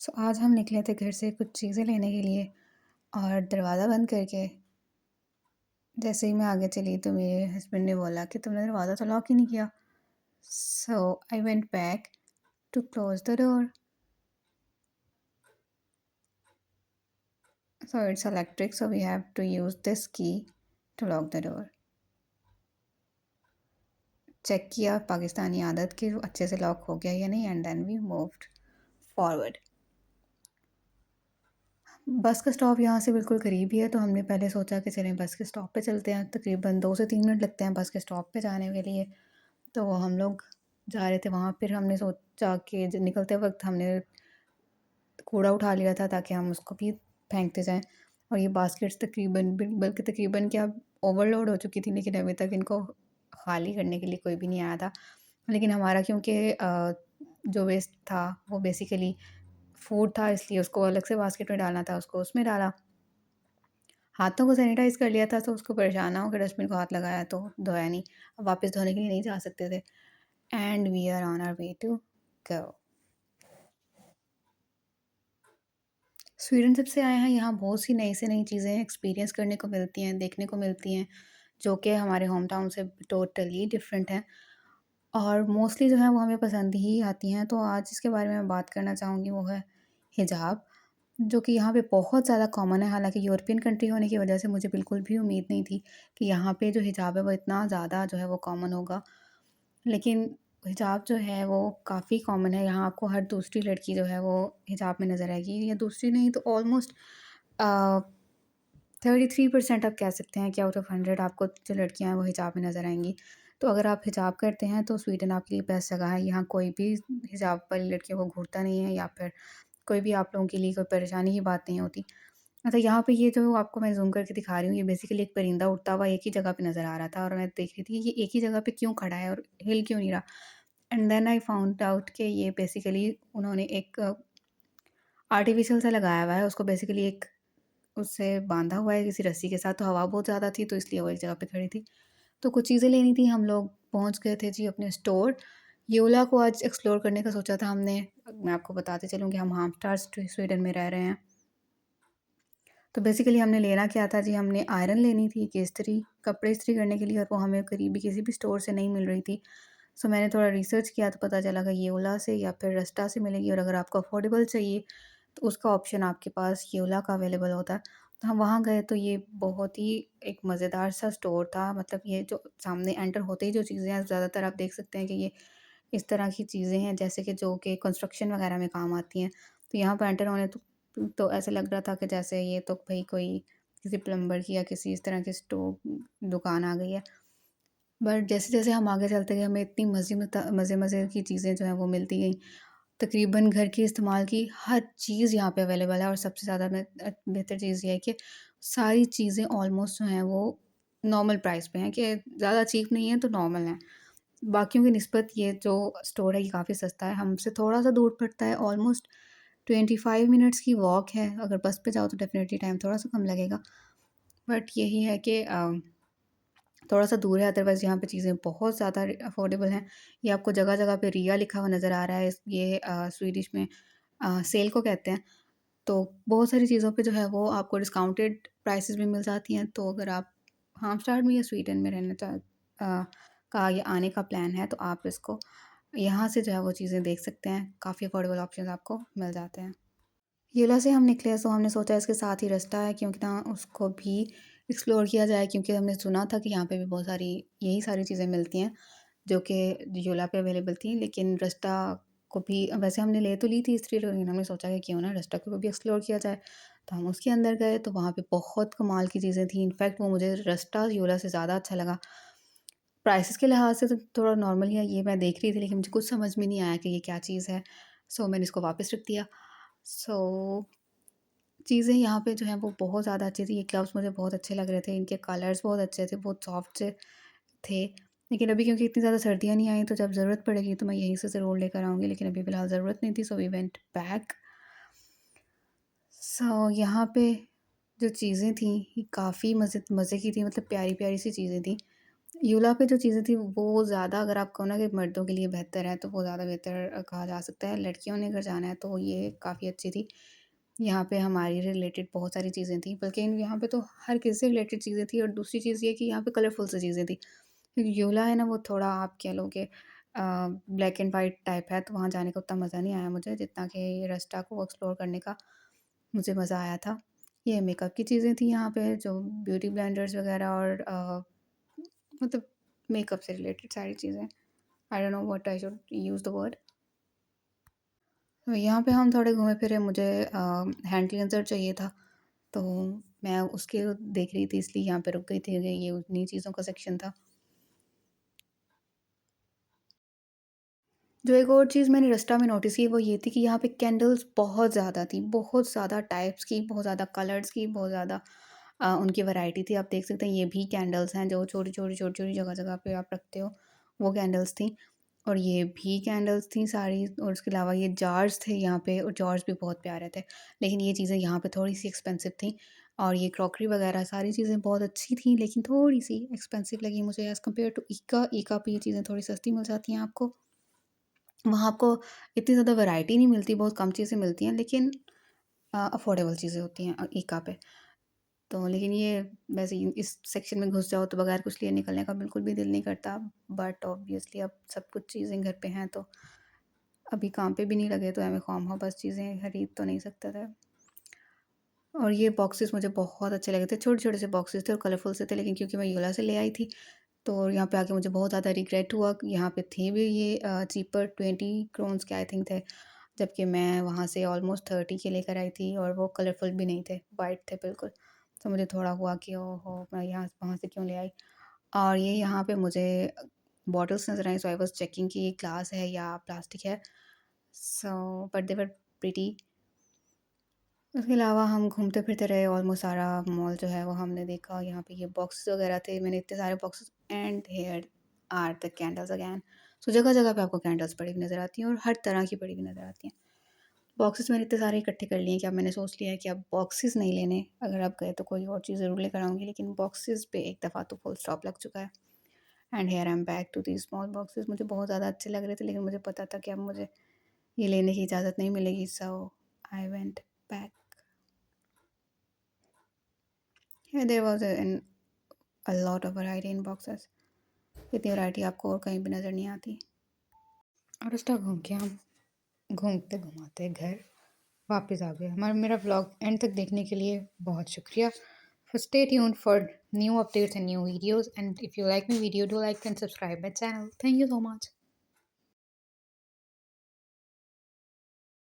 सो आज हम निकले थे घर से कुछ चीज़ें लेने के लिए और दरवाज़ा बंद करके जैसे ही मैं आगे चली तो मेरे हस्बैंड ने बोला कि तुमने दरवाज़ा तो लॉक ही नहीं किया। So I went back to close the door. So it's electric, so we have to use this key to lock the door. Check किया पाकिस्तानी आदत कि अच्छे से लॉक हो गया या नहीं, and then we moved forward. Bus का स्टॉप यहाँ से बिल्कुल करीब ही है, तो हमने पहले सोचा कि चलें बस के स्टॉप पे चलते हैं। तकरीबन 2 से 3 मिनट लगते हैं बस के स्टॉप पे जाने के लिए। तो हम लोग जा रहे थे वहाँ, फिर हमने सोचा कि निकलते वक्त हमने कूड़ा उठा लिया था ताकि हम उसको भी फेंकते जाएं। और ये बास्केट्स तकरीबन बल्कि तकरीबन क्या ओवरलोड हो चुकी थी, लेकिन अभी तक इनको खाली करने के लिए कोई भी नहीं आया था। लेकिन हमारा क्योंकि जो वेस्ट था वो बेसिकली फूड था, इसलिए उसको अलग से बास्केट में डालना था, उसको उसमें डाला। हाथों को सैनिटाइज़ कर लिया था, तो उसको परेशान ना होकर डस्टबिन को हाथ लगाया तो धोया नहीं। अब वापस धोने के लिए नहीं जा सकते थे। And we are on our way to go. Sweden जब से आए हैं यहाँ बहुत सी नई से नई चीज़ें एक्सपीरियंस करने को मिलती हैं, देखने को मिलती हैं, जो कि हमारे होम टाउन से टोटली डिफरेंट हैं और मोस्टली जो है वो हमें पसंद ही आती हैं। तो आज जिसके बारे में मैं बात करना चाहूँगी वो है हिजाब, जो कि यहाँ पे बहुत ज़्यादा कॉमन है। हालाँकि यूरोपियन कंट्री होने की वजह से मुझे बिल्कुल भी उम्मीद नहीं थी कि यहाँ पे जो हिजाब है वो इतना ज़्यादा जो है वो कॉमन होगा। लेकिन हिजाब जो है वो काफ़ी कॉमन है, यहाँ आपको हर दूसरी लड़की जो है वो हिजाब में नज़र आएगी, या दूसरी नहीं तो ऑलमोस्ट 33% आप कह सकते हैं कि आउट ऑफ 100 आपको जो लड़कियां हैं वो हिजाब में नज़र आएंगी। तो अगर आप हिजाब करते हैं तो स्वीडन आपके लिए बेस्ट जगह है। यहाँ कोई भी हिजाब वाली लड़कियों को घूरता नहीं है, या फिर कोई भी आप लोगों के लिए कोई परेशानी की बात नहीं होती। अच्छा, यहाँ पे ये जो आपको मैं ज़ूम करके दिखा रही हूँ, ये बेसिकली एक परिंदा उड़ता हुआ एक ही जगह पे नज़र आ रहा था और मैं देख रही थी कि ये एक ही जगह पे क्यों खड़ा है और हिल क्यों नहीं रहा। And then I found out कि ये बेसिकली उन्होंने एक आर्टिफिशियल सा लगाया हुआ है, उसको बेसिकली एक उससे बांधा हुआ है किसी रस्सी के साथ। तो हवा बहुत ज़्यादा थी तो इसलिए वो एक जगह पे खड़ी थी। तो कुछ चीज़ें लेनी थी, हम लोग पहुँच गए थे जी अपने स्टोर। योला को आज एक्सप्लोर करने का सोचा था हमने। मैं आपको बताते चलूँ कि हम हाम्स्टाड स्वीडन में रह रहे हैं। तो बेसिकली हमने लेना क्या था जी, हमने आयरन लेनी थी, एक इस्त्री, कपड़े इस्त्री करने के लिए, और वो हमें करीबी किसी भी स्टोर से नहीं मिल रही थी। सो मैंने थोड़ा रिसर्च किया तो पता चला कि येओला से या फिर रस्टा से मिलेगी, और अगर आपको अफोर्डेबल चाहिए तो उसका ऑप्शन आपके पास येओला का अवेलेबल होता है। तो हम वहाँ गए तो ये बहुत ही एक मज़ेदार सा स्टोर था। मतलब ये जो सामने एंटर होते ही जो चीज़ें हैं ज़्यादातर आप देख सकते हैं कि ये इस तरह की चीज़ें हैं जैसे कि जो कि कंस्ट्रक्शन वगैरह में काम आती हैं। तो यहाँ पर एंटर होने तो ऐसा लग रहा था कि जैसे ये तो भई कोई किसी प्लम्बर की या किसी इस तरह की दुकान आ गई है। बट जैसे-जैसे हम आगे चलते गए हमें इतनी मज़े-मज़े की चीज़ें जो हैं वो मिलती गईं। तकरीबन घर के इस्तेमाल की हर चीज़ यहाँ पे अवेलेबल है, और सबसे ज़्यादा बेहतर चीज़ ये है कि सारी चीज़ें ऑलमोस्ट जो हैं वो नॉर्मल प्राइस पे हैं, कि ज़्यादा चीप नहीं है तो नॉर्मल हैं। बाकियों की निस्बत ये जो स्टोर है ये काफ़ी सस्ता है। हमसे थोड़ा-सा दूर पड़ता है, ऑलमोस्ट 25 मिनट्स की वॉक है। अगर बस पे जाओ तो डेफ़िनेटली टाइम थोड़ा-सा कम लगेगा। बट यही है कि थोड़ा-सा दूर है, अदरवाइज़ यहाँ पे चीज़ें बहुत ज़्यादा अफ़ोर्डेबल हैं। ये आपको जगह-जगह पे रिया लिखा हुआ नज़र आ रहा है। ये स्वीडिश में सेल को कहते हैं। तो बहुत सारी चीज़ों पे जो है वो आपको डिस्काउंटेड प्राइसेस में मिल जाती हैं। तो अगर आप हाम्स्टाड में या स्वीडन में रहना का या आने का प्लान है तो आप इसको यहाँ से जो है वो चीज़ें देख सकते हैं। काफ़ी अफोर्डेबल ऑप्शंस आपको मिल जाते हैं। येला से हम निकले तो हमने सोचा इसके साथ ही रास्ता है, क्योंकि ना उसको भी एक्सप्लोर किया जाए, क्योंकि हमने सुना था कि यहाँ पे भी बहुत सारी यही सारी चीज़ें मिलती हैं जो कि योला पे अवेलेबल थी। लेकिन रास्ता को भी वैसे हमने ले तो ली थी इस्त्री, लेकिन हमने सोचा कि क्यों ना रास्ता को भी एक्सप्लोर किया जाए। तो हम उसके अंदर गए तो वहाँ पे बहुत कमाल की चीज़ें थी। इनफैक्ट वो मुझे रास्ता योला से ज़्यादा अच्छा लगा। प्राइसेस के लिहाज से तो थोड़ा नॉर्मल ही है, ये मैं देख रही थी, लेकिन मुझे कुछ समझ में नहीं आया कि ये क्या चीज़ है। सो मैंने इसको वापस रख दिया। सो चीज़ें यहाँ पे जो हैं वो बहुत ज़्यादा अच्छी थी। ये ग्लव्स मुझे बहुत अच्छे लग रहे थे, इनके कलर्स बहुत अच्छे थे, बहुत सॉफ्ट से थे। लेकिन अभी क्योंकि इतनी ज़्यादा सर्दियाँ नहीं आई तो जब ज़रूरत पड़ेगी तो मैं यहीं से ज़रूर लेकर आऊँगी, लेकिन अभी फ़िलहाल ज़रूरत नहीं थी, सो वी वेंट बैक। सो यहाँ पे जो चीज़ें थी ये काफ़ी मज़े मज़े की थी, मतलब प्यारी-प्यारी सी चीज़ें थी। यूला पे जो चीज़ें थी वो ज़्यादा, अगर आप कहो ना कि मर्दों के लिए बेहतर है, तो वो ज़्यादा बेहतर कहा जा सकता है। लड़कियों ने अगर जाना है तो ये काफ़ी अच्छी थी। यहाँ पे हमारी रिलेटेड बहुत सारी चीज़ें थी, बल्कि यहाँ पे तो हर किसी से रिलेटेड चीज़ें थी, और दूसरी चीज़ ये कि यहाँ पे कलरफुल सी चीज़ें थी। क्योंकि योला है ना, वो थोड़ा आप कह लो कि ब्लैक एंड वाइट टाइप है, तो वहाँ जाने का उतना मज़ा नहीं आया मुझे, जितना कि रस्टा को एक्सप्लोर करने का मुझे मज़ा आया था। ये मेकअप की चीज़ें थी यहाँ पे, जो ब्यूटी ब्लेंडर्स वग़ैरह, और मतलब मेकअप से रिलेटेड सारी चीज़ें। I don't know what I should use the word. तो यहाँ पे हम थोड़े घूमे फिरे, मुझे हैंड क्लींजर चाहिए था, तो मैं उसके देख रही थी, इसलिए यहाँ पे रुक गई थी। ये उन्हीं चीज़ों का सेक्शन था। जो एक और चीज़ मैंने रास्ता में नोटिस की वो ये थी कि यहाँ पे कैंडल्स बहुत ज़्यादा थी, बहुत ज़्यादा टाइप्स की, बहुत ज़्यादा कलर्स की, बहुत ज़्यादा उनकी वैरायटी थी। आप देख सकते हैं, ये भी कैंडल्स हैं जो छोटी-छोटी, छोटी-छोटी जगह-जगह पे आप रखते हो, वो कैंडल्स थी। और ये भी कैंडल्स थी सारी, और उसके अलावा ये जार्स थे यहाँ पे, और जार्स भी बहुत प्यारे थे। लेकिन ये चीज़ें यहाँ पे थोड़ी-सी एक्सपेंसिव थी, और ये क्रॉकरी वगैरह सारी चीज़ें बहुत अच्छी थी, लेकिन थोड़ी-सी एक्सपेंसिव लगी मुझे एज़ कम्पेयर टू ईका। ईका पे ये चीज़ें थोड़ी सस्ती मिल जाती हैं आपको। वहाँ आपको इतनी ज़्यादा वैरायटी नहीं मिलती, बहुत कम चीज़ें मिलती हैं, लेकिन अफ़ोर्डेबल चीज़ें होती हैं ईका पे। तो लेकिन ये वैसे ही इस सेक्शन में घुस जाओ तो बगैर कुछ लिए निकलने का बिल्कुल भी दिल नहीं करता। बट ऑब्वियसली अब सब कुछ चीज़ें घर पे हैं, तो अभी काम पे भी नहीं लगे, तो एम ख़्वाम बस चीज़ें खरीद तो नहीं सकते थे। और ये बॉक्सेस मुझे बहुत अच्छे लगे थे, छोटे-छोटे से बॉक्सेस थे और कलरफुल से थे, लेकिन क्योंकि मैं योला से ले आई थी, तो यहाँ पे आके मुझे बहुत ज़्यादा रिग्रेट हुआ। यहाँ पे थे भी ये चीपर 20 क्रोन्स के आई थिंक थे, जबकि मैं वहाँ से ऑलमोस्ट 30 के लेकर आई थी, और वो कलरफुल भी नहीं थे, वाइट थे बिल्कुल। तो मुझे थोड़ा हुआ कि ओहो! मैं यहाँ वहाँ से क्यों ले आई। और ये यहाँ पे मुझे बॉटल्स नज़र आई, सो आई वाज़ चेकिंग कि ये ग्लास है या प्लास्टिक है। So but they were pretty. उसके अलावा हम घूमते फिरते रहे, ऑलमोस्ट सारा मॉल जो है वो हमने देखा। यहाँ पे ये बॉक्सेस वगैरह थे, मैंने इतने सारे boxes, and here are the candles again. So जगह-जगह पे आपको कैंडल्स पड़ी हुई नज़र आती हैं, और हर तरह की पड़ी हुई नज़र आती हैं। बॉक्सेस मैंने इतने सारे इकट्ठे कर लिए कि अब मैंने सोच लिया है कि अब बॉक्सेस नहीं लेने, अगर आप गए तो कोई और चीज़ ज़रूर लेकर आऊँगी, लेकिन बॉक्सेस पे एक दफ़ा तो फुल स्टॉप लग चुका है। And here I am back to these small boxes. मुझे बहुत ज़्यादा अच्छे लग रहे थे, लेकिन मुझे पता था कि अब मुझे ये लेने की इजाज़त नहीं मिलेगी, so I went back. Yeah, there was a lot of variety in boxes. इतनी वैरायटी आपको और कहीं भी नज़र नहीं आती। और रास्ता घूम के हम घूमते घुमाते घर वापस आ गए। हमारा मेरा व्लॉग एंड तक देखने के लिए बहुत शुक्रिया। Stay tuned for new updates and new videos. And if you like my video, do like and subscribe my channel. Thank you so much.